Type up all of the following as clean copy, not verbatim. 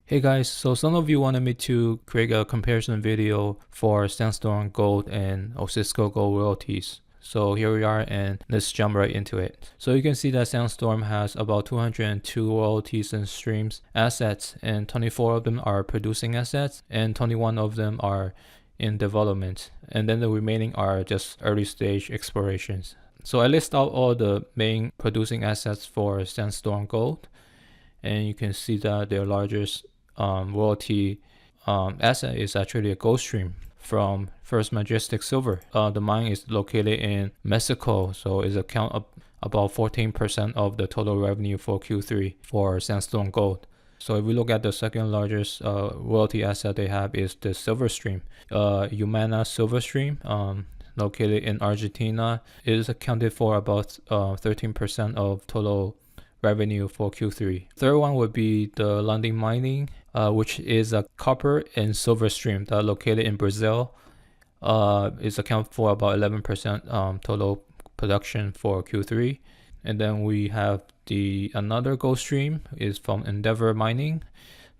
Hey guys, so some of you wanted me to create a comparison video for Sandstorm Gold and Osisko Gold royalties. So here we are, and let's jump right into it. So you can see that Sandstorm has about 202 royalties and streams assets, and 24 of them are producing assets and 21 of them are in development, and then the remaining are just early stage explorations. So I list out all the main producing assets for Sandstorm Gold, and you can see that their largest royalty asset is actually a gold stream from First Majestic Silver. The mine is located in Mexico, so it's about 14% of the total revenue for Q3 for Sandstorm Gold. So if we look at the second largest royalty asset they have is the silver stream, Humana silver stream, located in Argentina. It is accounted for about 13% of total revenue for Q3. Third one would be the Lundin Mining, which is a copper and silver stream that located in Brazil. It's accounted for about 11% total production for Q3. And then we have another gold stream is from Endeavor Mining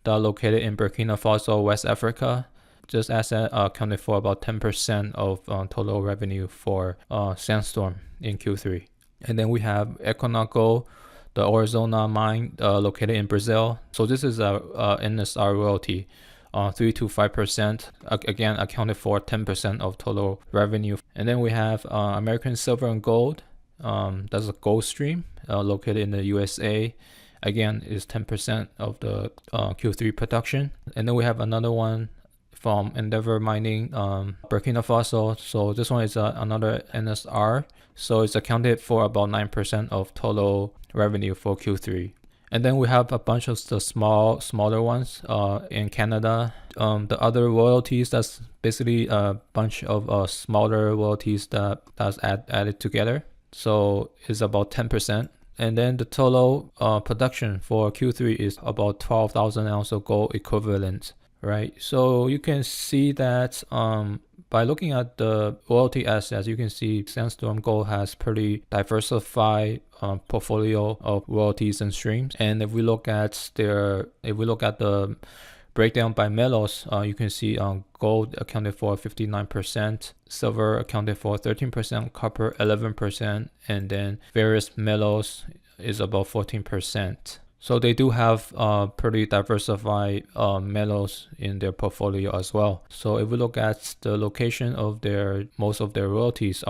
that located in Burkina Faso, West Africa. This asset accounted for about 10% of total revenue for Sandstorm in Q3. And then we have Equinox Gold, the Arizona mine located in Brazil. So this is a NSR royalty, 3 to 5%, again accounted for 10% of total revenue. And then we have American Silver and Gold, that's a gold stream located in the USA. Again, is 10% of the Q3 production. And then we have another one from Endeavor Mining, Burkina Faso. So this one is another NSR. So it's accounted for about 9% of total revenue for Q3. And then we have a bunch of the smaller ones in Canada. The other royalties, that's basically a bunch of smaller royalties that's added together. So it's about 10%. And then the total production for Q3 is about 12,000 ounces of gold equivalent, right? So you can see that by looking at the royalty assets, you can see Sandstorm Gold has pretty diversified portfolio of royalties and streams. And if we look at the breakdown by metals, you can see gold accounted for 59%, silver accounted for 13%, copper 11%, and then various metals is about 14%. So they do have pretty diversified metals in their portfolio as well. So if we look at the location of most of their royalties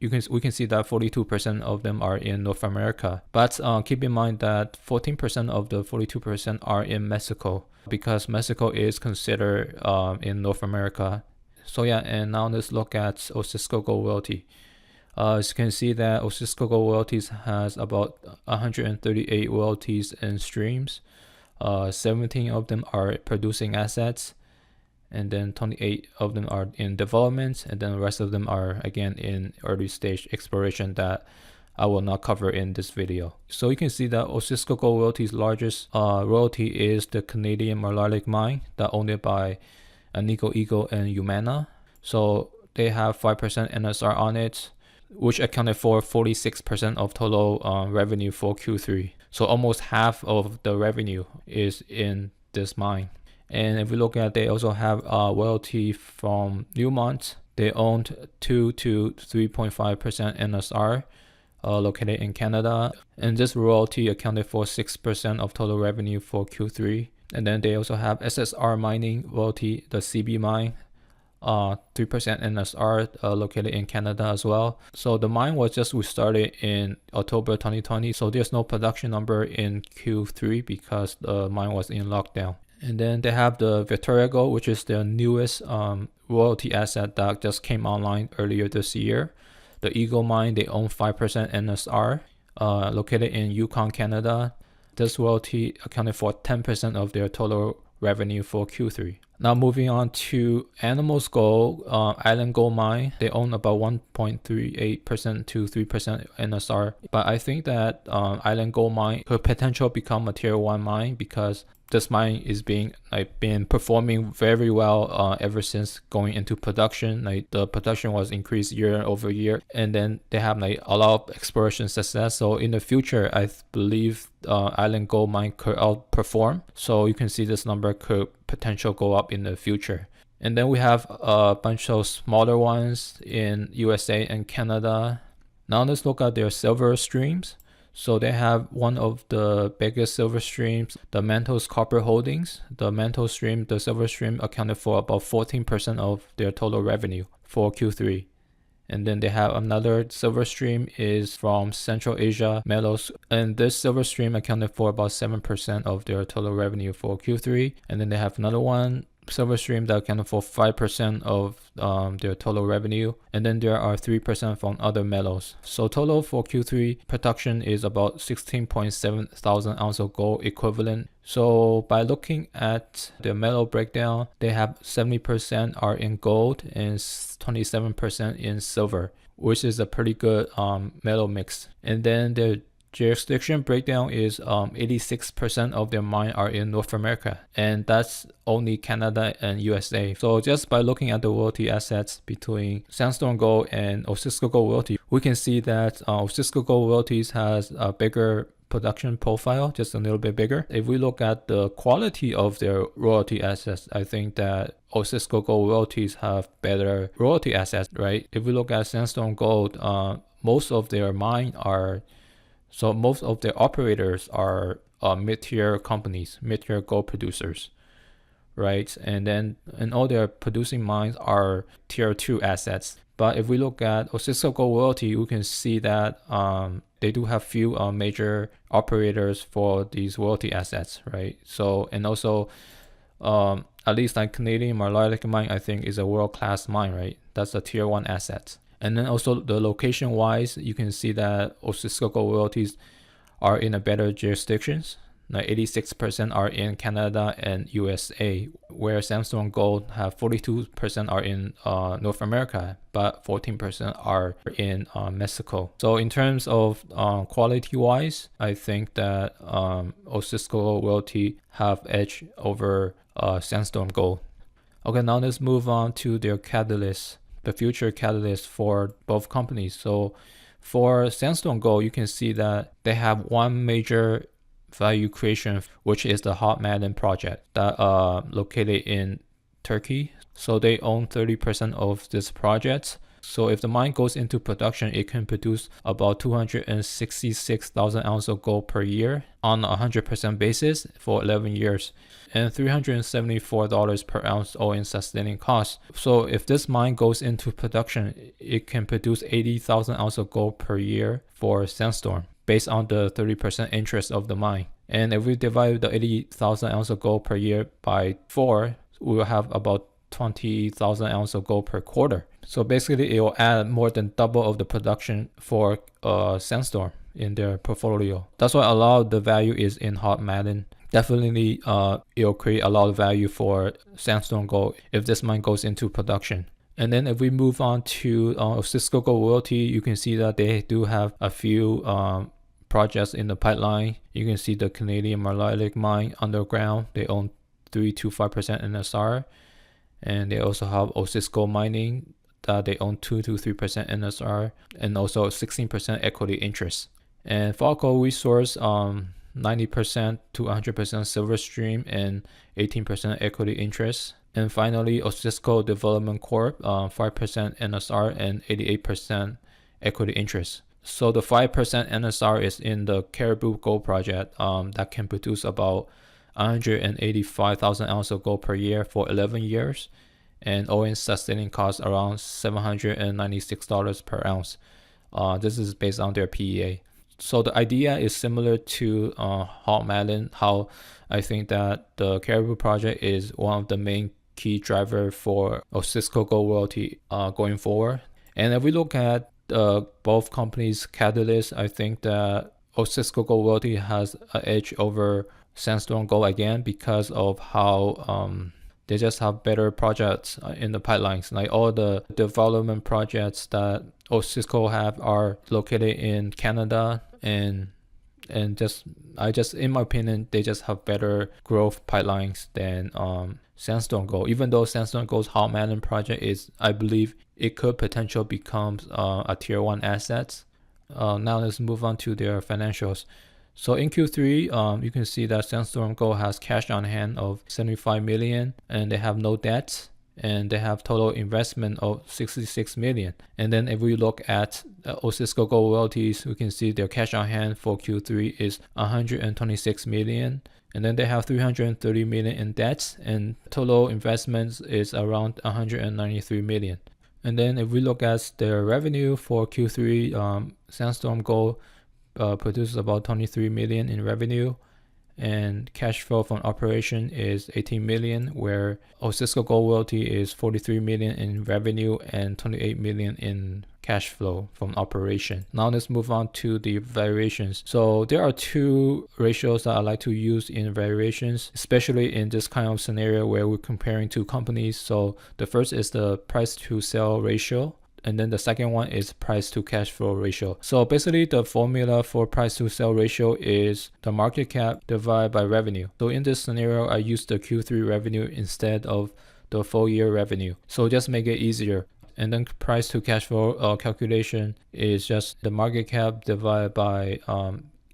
we can see that 42% of them are in North America. But keep in mind that 14% of the 42% are in Mexico, because Mexico is considered in North America. So yeah, and now let's look at Osisko Gold royalty. As you can see that Osisko Gold royalties has about 138 royalties and streams. 17 of them are producing assets, and then 28 of them are in development, and then the rest of them are again in early stage exploration that I will not cover in this video. So you can see that Osisko Gold royalty's largest royalty is the Canadian Malartic mine that owned by Agnico Eagle and Humana. So they have 5% NSR on it, which accounted for 46% of total revenue for Q3. So almost half of the revenue is in this mine. And if we look at, they also have royalty from Newmont. They owned 2 to 3.5% NSR located in Canada. And this royalty accounted for 6% of total revenue for Q3. And then they also have SSR Mining royalty, the CB mine, 3% NSR located in Canada as well. So the mine was just restarted in October 2020. So there's no production number in Q3 because the mine was in lockdown. And then they have the Victoria Gold, which is their newest royalty asset that just came online earlier this year. The Eagle mine, they own 5% NSR located in Yukon, Canada. This royalty accounted for 10% of their total revenue for Q3. Now moving on to Animals Gold, Island Gold Mine. They own about 1.38% to 3% NSR. But I think that Island Gold Mine could potentially become a tier 1 mine because this mine is been performing very well ever since going into production. Like the production was increased year over year, and then they have like a lot of exploration success. So in the future, I believe Island Gold Mine could outperform. So you can see this number could potentially go up in the future. And then we have a bunch of smaller ones in USA and Canada. Now let's look at their silver streams. So they have one of the biggest silver streams, the Mantos Copper Holdings. The Mantos stream, the silver stream accounted for about 14% of their total revenue for Q3. And then they have another silver stream is from Central Asia Metals. And this silver stream accounted for about 7% of their total revenue for Q3. And then they have another one, silver stream, that accounted for 5% of their total revenue, and then there are 3% from other metals. So total for Q3 production is about 16.7 thousand ounces of gold equivalent. So by looking at the metal breakdown, they have 70% are in gold and 27% in silver, which is a pretty good metal mix. And then the jurisdiction breakdown is 86% of their mine are in North America, and that's only Canada and USA. So just by looking at the royalty assets between Sandstorm Gold and Osisko Gold Royalty, we can see that Osisko Gold Royalties has a bigger production profile, just a little bit bigger. If we look at the quality of their royalty assets, I think that Osisko Gold Royalties have better royalty assets, right? If we look at Sandstorm Gold, most of their operators are mid-tier companies, mid-tier gold producers, right? And all their producing mines are tier 2 assets. But if we look at Osisko Gold Royalty, we can see that they do have few major operators for these royalty assets, right? So, and also at least like Canadian Malartic mine, I think is a world-class mine, right? That's a tier 1 asset. And then also the location wise, you can see that Osisko Gold Royalties are in a better jurisdictions. Like 86% are in Canada and USA, where Sandstorm Gold have 42% are in North America, but 14% are in Mexico. So in terms of quality wise, I think that Osisko Gold Royalty have edge over Sandstorm Gold. Okay, now let's move on to their catalysts, the future catalyst for both companies. So for Sandstorm Gold, you can see that they have one major value creation, which is the Hot Maden project that located in Turkey. So they own 30% of this project. So if the mine goes into production, it can produce about 266,000 ounces of gold per year on a 100% basis for 11 years and $374 per ounce all-in sustaining costs. So if this mine goes into production, it can produce 80,000 ounces of gold per year for Sandstorm based on the 30% interest of the mine. And if we divide the 80,000 ounces of gold per year by 4, we will have about 20,000 ounces of gold per quarter. So basically it will add more than double of the production for Sandstorm in their portfolio. That's why a lot of the value is in Hot Maden. Definitely it will create a lot of value for Sandstorm Gold if this mine goes into production. And then if we move on to Osisko Gold Royalty, you can see that they do have a few projects in the pipeline. You can see the Canadian Malartic mine underground. They own 3 to 5% NSR. And they also have Osisko Mining that they own 2 to 3% NSR and also 16% equity interest. And Falco Resource 90% to 100% silver stream and 18% equity interest. And finally, Osisko Development Corp, 5% NSR and 88% equity interest. So the 5% NSR is in the Caribou Gold Project that can produce about 185,000 ounces of gold per year for 11 years and all-in sustaining costs around $796 per ounce. This is based on their PEA. So the idea is similar to Hot Maden, how I think that the Caribou project is one of the main key driver for Osisko Gold Royalty going forward. And if we look at both companies' catalysts, I think that Osisko Gold Royalty has an edge over Sandstorm Gold again because of how they just have better projects in the pipelines. Like all the development projects that Osisko have are located in Canada and and in my opinion, they just have better growth pipelines than Sandstorm Gold. Even though Sandstorm Gold's Hot Melon project is, I believe it could potentially become a tier 1 asset. Now let's move on to their financials. So in Q3, you can see that Sandstorm Gold has cash on hand of 75 million, and they have no debt, and they have total investment of 66 million. And then if we look at Osisko Gold Royalties, we can see their cash on hand for Q3 is 126 million. And then they have 330 million in debts, and total investments is around 193 million. And then if we look at their revenue for Q3, Sandstorm Gold produces about 23 million in revenue, and cash flow from operation is 18 million, where Osisko Gold Royalty is 43 million in revenue and 28 million in cash flow from operation. Now let's move on to the valuations. So there are two ratios that I like to use in valuations, especially in this kind of scenario where we're comparing two companies. So the first is the price to sell ratio, and then the second one is price to cash flow ratio. So basically the formula for price to sell ratio is the market cap divided by revenue. So in this scenario, I use the Q3 revenue instead of the full year revenue. So just make it easier. And then price to cash flow calculation is just the market cap divided by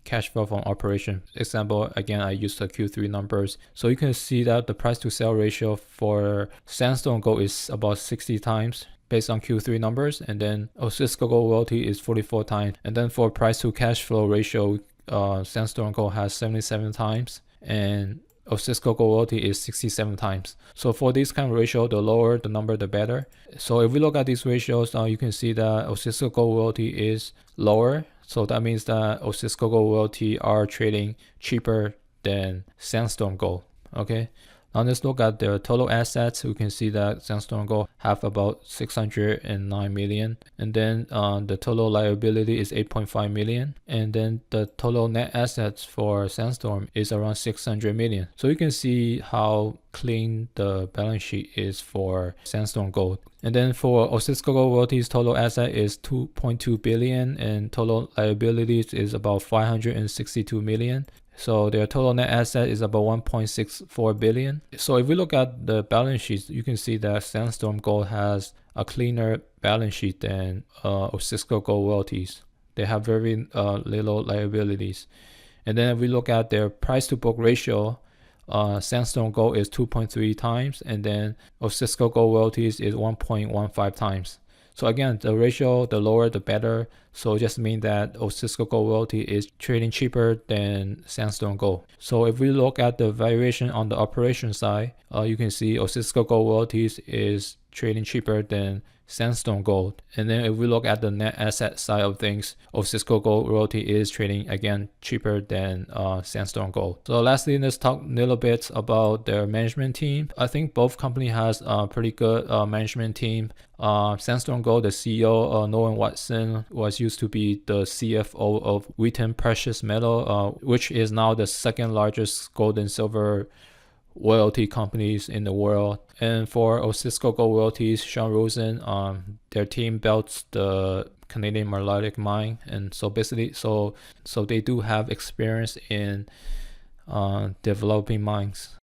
cash flow from operation. Example, again, I use the Q3 numbers. So you can see that the price to sell ratio for Sandstorm Gold is about 60 times. Based on Q3 numbers, and then Osisko Gold Royalty is 44 times. And then for price to cash flow ratio, Sandstorm Gold has 77 times, and Osisko Gold Royalty is 67 times. So for this kind of ratio, the lower the number, the better. So if we look at these ratios, you can see that Osisko Gold Royalty is lower. So that means that Osisko Gold Royalty are trading cheaper than Sandstorm Gold. Okay. Now let's look at their total assets. We can see that Sandstorm Gold have about 609 million, and then the total liability is 8.5 million, and then the total net assets for Sandstorm is around 600 million. So you can see how clean the balance sheet is for Sandstorm Gold. And then for Osisko Gold Royalties, total asset is 2.2 billion, and total liabilities is about 562 million. So their total net asset is about 1.64 billion. So if we look at the balance sheets, you can see that Sandstorm Gold has a cleaner balance sheet than Osisko Gold Royalties. They have very little liabilities. And then if we look at their price to book ratio, Sandstorm Gold is 2.3 times, and then Osisko Gold Royalties is 1.15 times. So again, the ratio, the lower the better. So it just means that Osisko Gold Royalty is trading cheaper than Sandstorm Gold. So if we look at the valuation on the operation side, you can see Osisko Gold Royalties is trading cheaper than Sandstorm Gold. And then if we look at the net asset side of things, Osisko Gold Royalty is trading again cheaper than Sandstorm Gold. So lastly, let's talk a little bit about their management team. I think both company has a pretty good management team. Sandstorm Gold, the CEO, Nolan Watson, was used to be the CFO of Wheaton Precious Metal, which is now the second largest gold and silver royalty companies in the world. And for Osisko Gold Royalties, Sean Rosen, their team built the Canadian Malartic mine, and so basically, so they do have experience in developing mines.